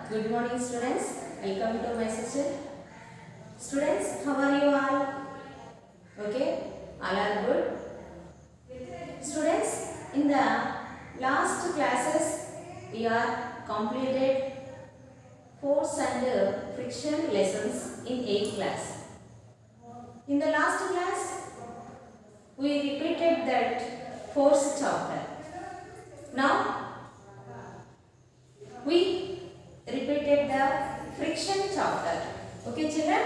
Good morning, students. Welcome to my session. Students, how are you all? Okay, all are good. Students, in the last classes, we are completed force and friction lessons in 8th class. In the last class, we repeated that force chapter. Now, we repeated the friction chapter. Okay, children?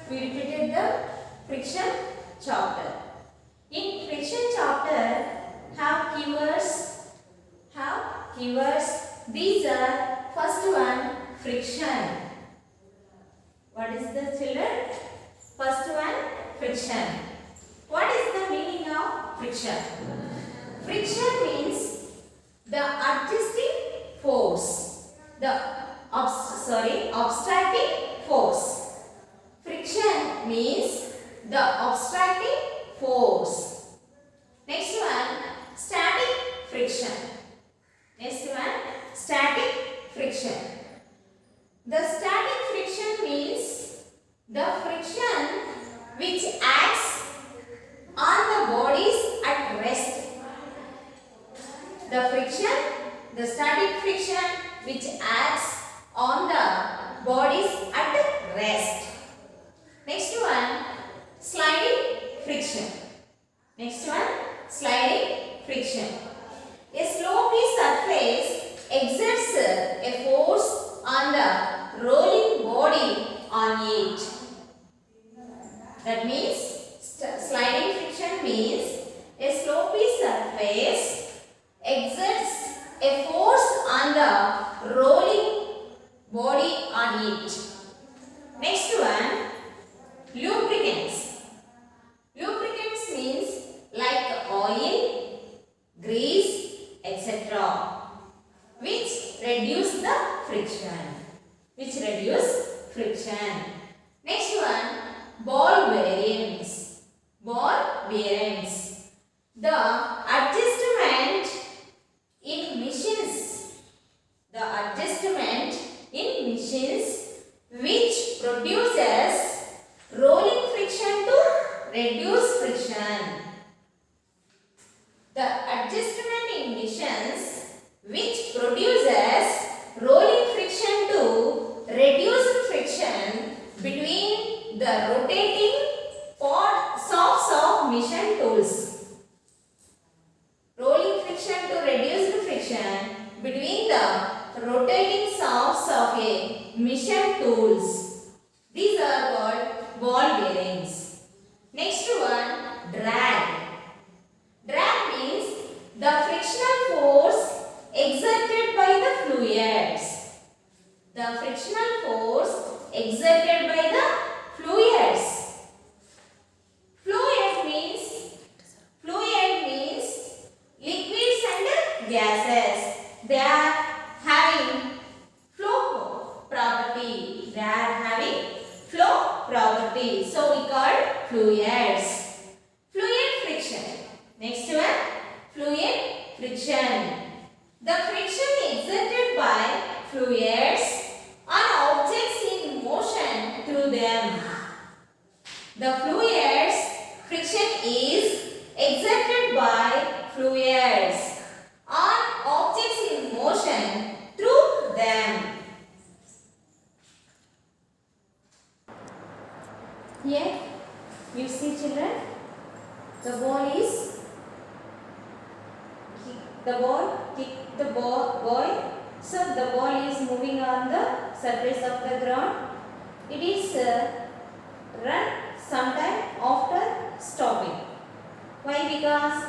We repeated the friction chapter. In friction chapter, have keywords. These are first one, friction. What is the children? First one, friction. What is the meaning of friction? Friction means the adjusting force, the obstructing force. Friction means the obstructing force. Next one, static friction. Next one, static friction. The static friction means the friction which acts on the bodies at rest. The static friction which acts on the bodies at rest. Next one, sliding friction. Next one, sliding friction. A slopy surface exerts a force on the rolling body on it. That means sliding friction means a slopy surface exerts a force on the rolling body on it. Next one, lubricants. Lubricants means like oil, grease, etc. which reduce the friction. Next one, ball bearings. The adjustment in machines which produces rolling friction to reduce friction. The adjustment in machines which produces rolling friction to reduce friction between the rotating shafts of machine tools. Rolling friction to reduce the friction between the rotating shafts of a machine tools. These are called ball bearings. Next one, drag. Drag means the frictional force exerted by the fluids. The frictional force exerted by the fluids. Fluid means liquids and gases. They are having flow property. So we call fluids. Fluid friction. Next one, fluid friction. The friction exerted by fluids on objects in motion through them. The fluids friction is exerted by fluids on objects in motion through them. Here you see, children, the ball kick the ball. So the ball is moving on the surface of the ground. It is run sometime after stopping. Why? Because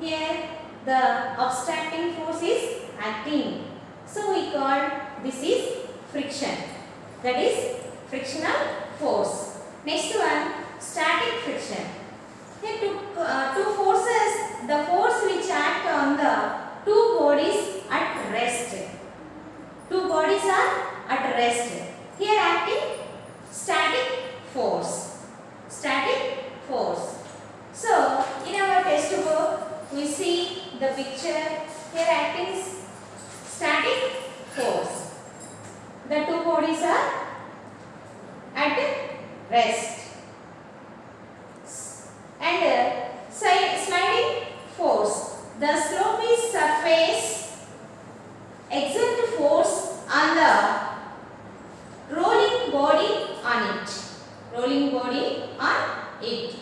here the obstructing force is acting. So we call this is friction. That is frictional force. Next one, static friction. Here two forces, the force which act on the two bodies at rest. Two bodies are at rest. Here acting static force. So in our textbook we see the picture. Here acting static force. the two bodies are at rest. And sliding force. The sloping surface exert force on the rolling body on it. Rolling body on it.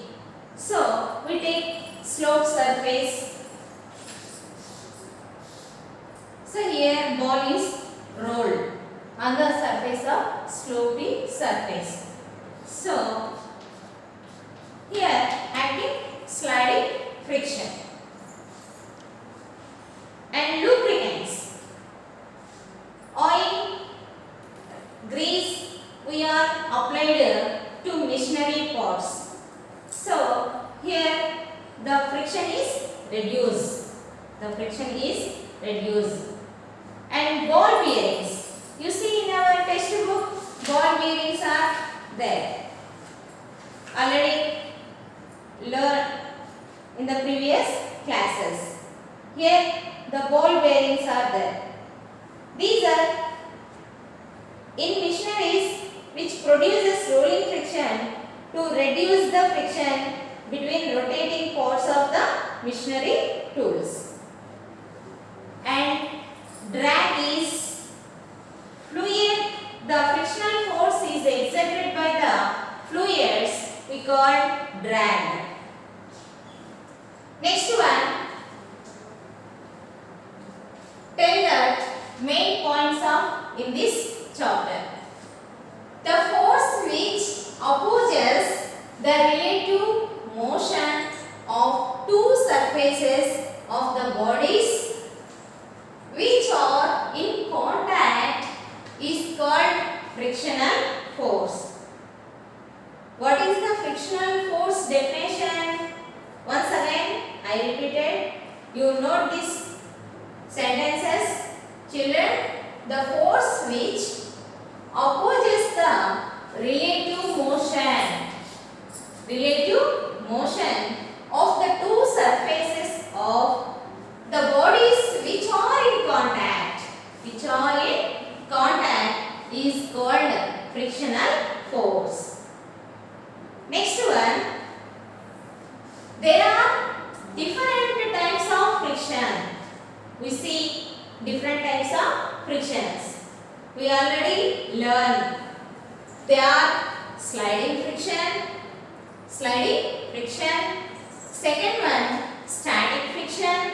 So we take slope surface. So here ball is rolled on the surface of sloping surface. So here acting sliding friction. And lubricants. Oil, grease we are applied to machinery parts. So here the friction is reduced. The friction is reduced. And ball bearings. You see in our textbook, ball bearings are there. Already learned in the previous classes. Here the ball bearings are there. These are in machineries which produces rolling friction to reduce the friction between rotating parts of the machinery tools. And drag is fluid. The frictional force is exerted by the fluids we call drag. Next one, tell the main points of in this chapter. The force which opposes the relative motion of two surfaces of the bodies which are in contact is called frictional force. What is the frictional force definition? Once again, I repeated. You note these sentences. Children, the force which opposes the relative motion of the two surfaces of the bodies which are in contact is called frictional force. Next one, there are different types of friction. We see different types of frictions. We already learned. They are sliding friction. Second one, static friction.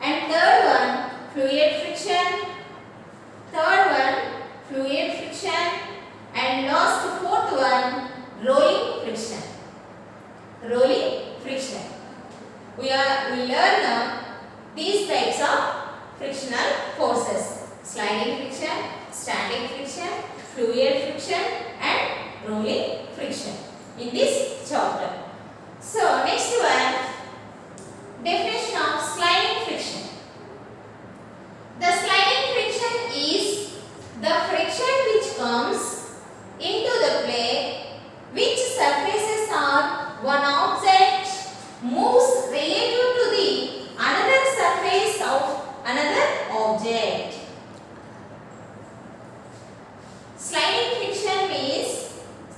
And third one, fluid friction. And last fourth one, rolling friction. We learn these types of frictional forces: sliding friction, static friction, fluid friction and rolling friction in this chapter. So next one, definition of sliding friction. The sliding friction is the friction which comes into the play which surfaces are one object moves relative to the another surface of another object. Sliding friction means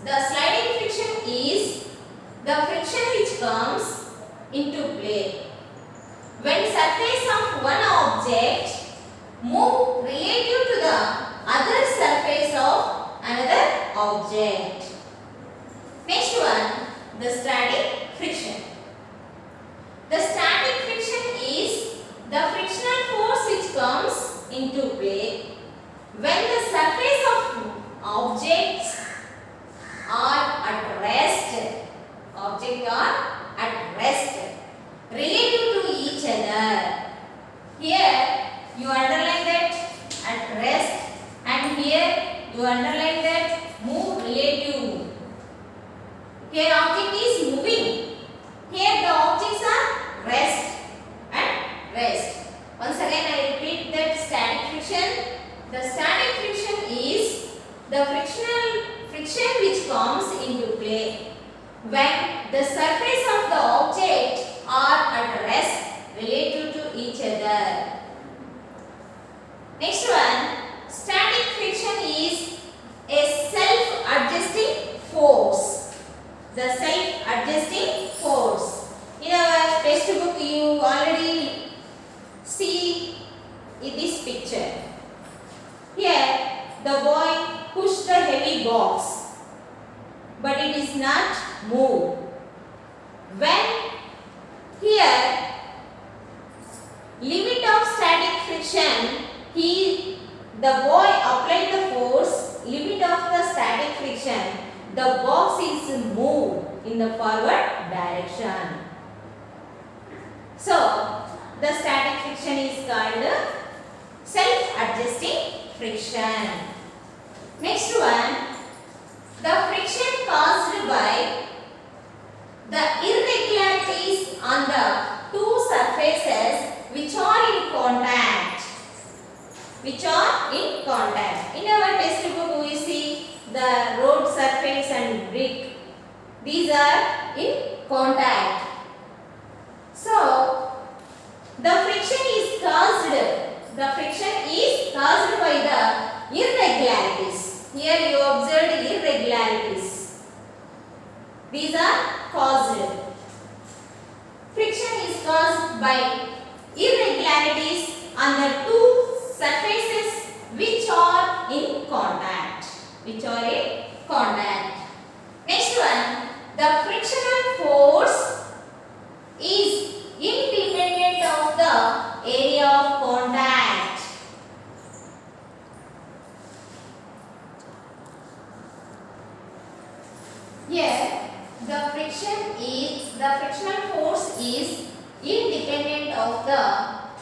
the sliding friction is the friction which comes into play when surface of one object move relative to the other surface of another object. Next one, the static friction. The static friction is the frictional force which comes into play when the surface of objects are at rest. Relative to each other. Here you underline that at rest, and here you underline that move relative. Here object is moving. Here the objects are rest and rest. Once again I repeat that static friction. The static friction is the friction which comes into play when the surface of the object are at rest relative to each other. move. When here limit of static friction, the boy applied the force, limit of the static friction, the box is moved in the forward direction. So, the static friction is called self-adjusting friction. Next one, the friction caused by the irregularities on the two surfaces which are in contact. In our textbook we see the road surface and brick. These are in contact. So, the friction is caused by the irregularities. Here you observed irregularities. These are caused. Friction is caused by irregularities on the two surfaces which are in contact. Next one, the frictional force is independent of the area of contact. Here, the frictional force is independent of the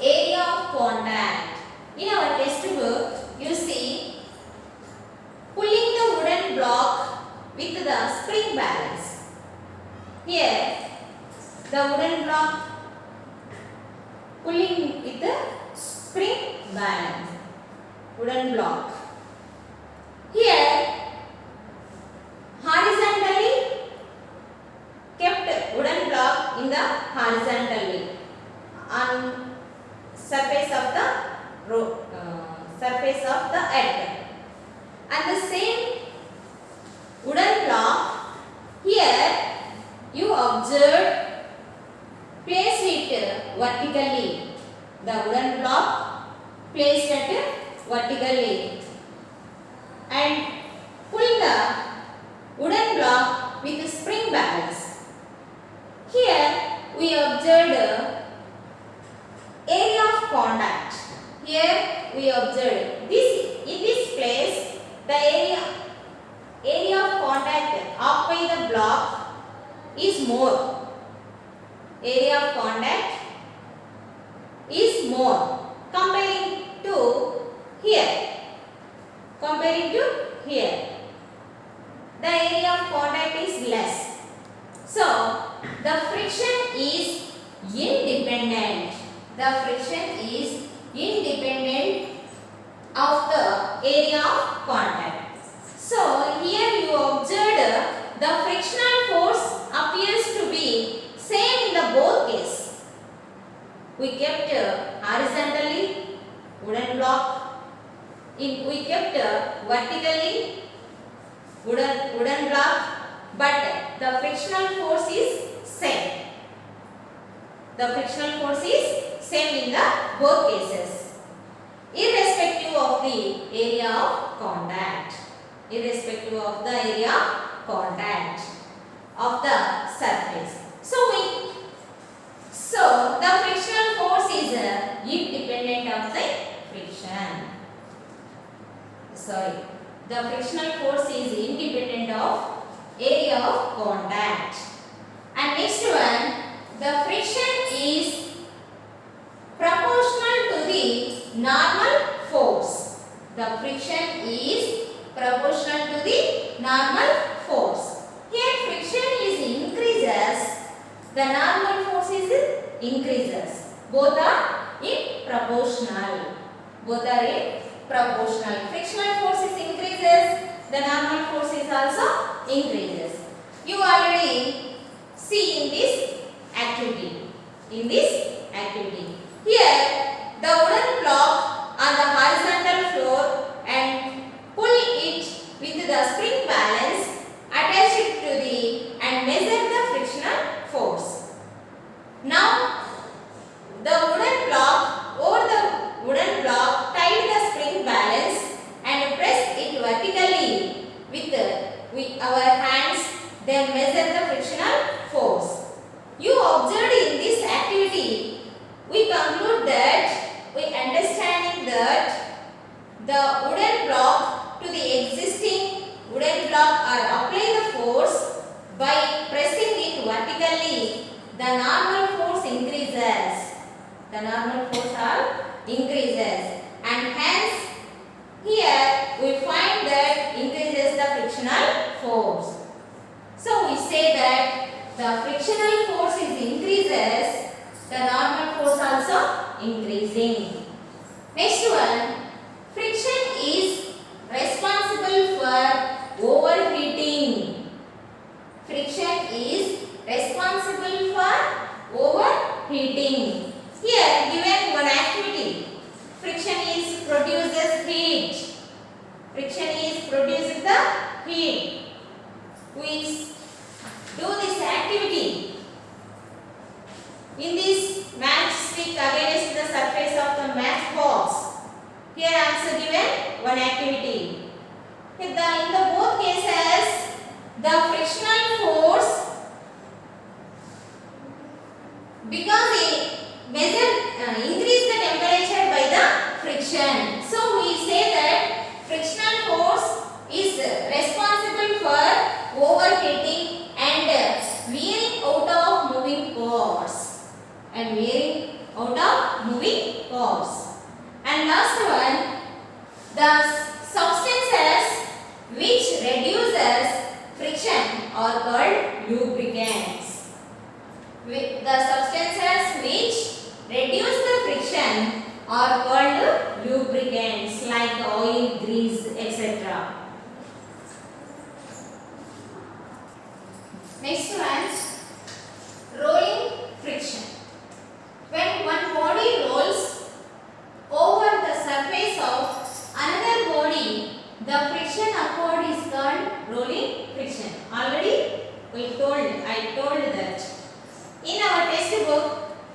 area of contact. In our textbook, you see pulling the wooden block with the spring balance. Here, the wooden block pulling with the spring balance. Wooden block. Here, horizontally kept wooden block in the horizontally on surface of the earth. And the same wooden block here you observe place it vertically. The wooden block placed it vertically and pull the wooden block with spring balance. Here we observed area of contact. Here we observed this in this place the area of contact occupied the block is more. Area of contact is more comparing to here. The area of contact is less. So, the friction is independent. Of the area of contact. So, here you observed the frictional force appears to be same in the both cases. We kept horizontally wooden block. We kept vertically wooden block, but the frictional force is same. In the both cases, irrespective of the area of contact. Of the surface. So the frictional force is independent of the friction. The frictional force is independent of area of contact. And next one, the friction is proportional to the normal force. The friction is proportional to the normal force. Here friction is increases, the normal force is increases. Both are in proportional. Frictional force is increases, the normal force is also increases. You already see in this activity. Here the wooden block on the horizontal floor and pull it with the spring balance, attach it to the and measure the frictional force. Now the wooden block over the wooden block tied the spring balance and press it vertically with our hands, then measure the friction increases, and hence here we find that increases the frictional force. So we say that the frictional force is increases, the normal force also increasing. Next one, friction is responsible for overheating. Friction is responsible for overheating. Here given one activity, friction is produces heat. Friction is produces the heat. We do this activity. In this matchstick against the surface of the matchbox. Here answer given one activity. In the both cases, the frictional force, because it increase the temperature by the friction. So we say that frictional force is responsible for overheating and wearing out of moving parts. And last one, the substances which reduces friction are called lubricants. The substances which reduce the friction are called lubricants like oil, grease, etc. Next one, rolling friction. When one body rolls over the surface of another body, the friction occurred is called rolling friction. Already I told that. In our textbook,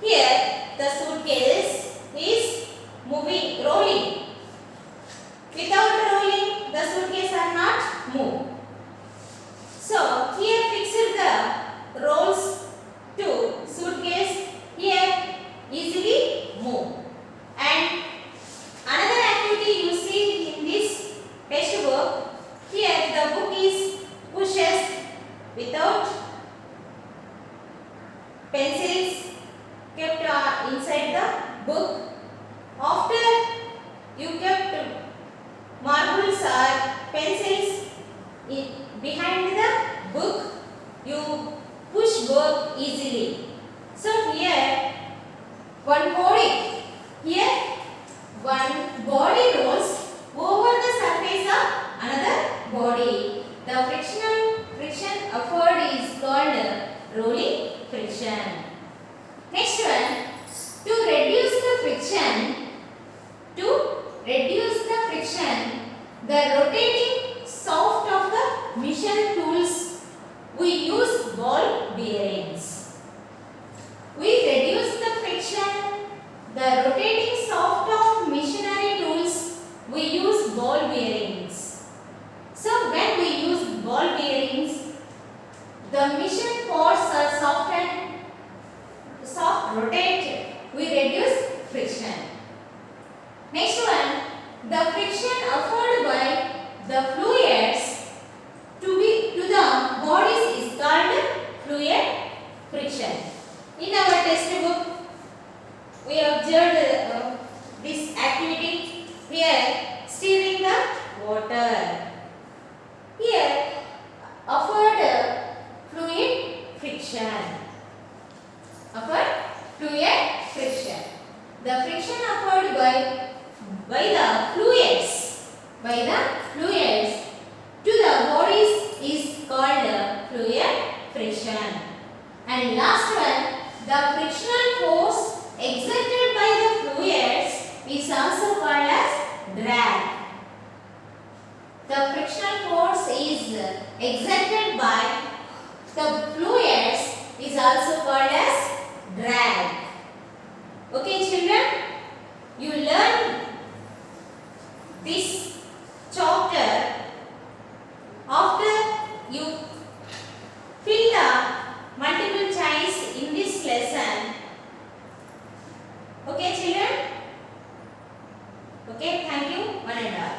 here the suitcase is rolling. Without rolling, the suitcase are not move. So here fixed the rolls to suitcase, here easily move. And another activity you see in this textbook, here the book is pushes without pencils kept inside the book. After you kept marbles or pencils behind the book, you push book easily. So here one body rolls over the surface of another body. The friction afford is called rolling friction. Next one, to reduce the friction, the rotating shaft of the machine tools, we use ball bearings. We reduce the friction, the rotating shaft of machinery tools, we use ball bearings. So when we use ball bearings, the machine parts are soft rotate, we reduce friction. Next one, the friction offered by the fluids to the bodies is called fluid friction. In our textbook, we observed this activity. Here, stirring the water. Here, offered fluid friction. The friction offered by the fluids to the bodies is called fluid friction. And last one, the frictional force exerted by the fluids is also called as drag. The frictional force is exerted by the fluids is also called as drag. Okay children, you learn this chapter after you fill the multiple choice in this lesson. Okay children? Okay, thank you. One and all.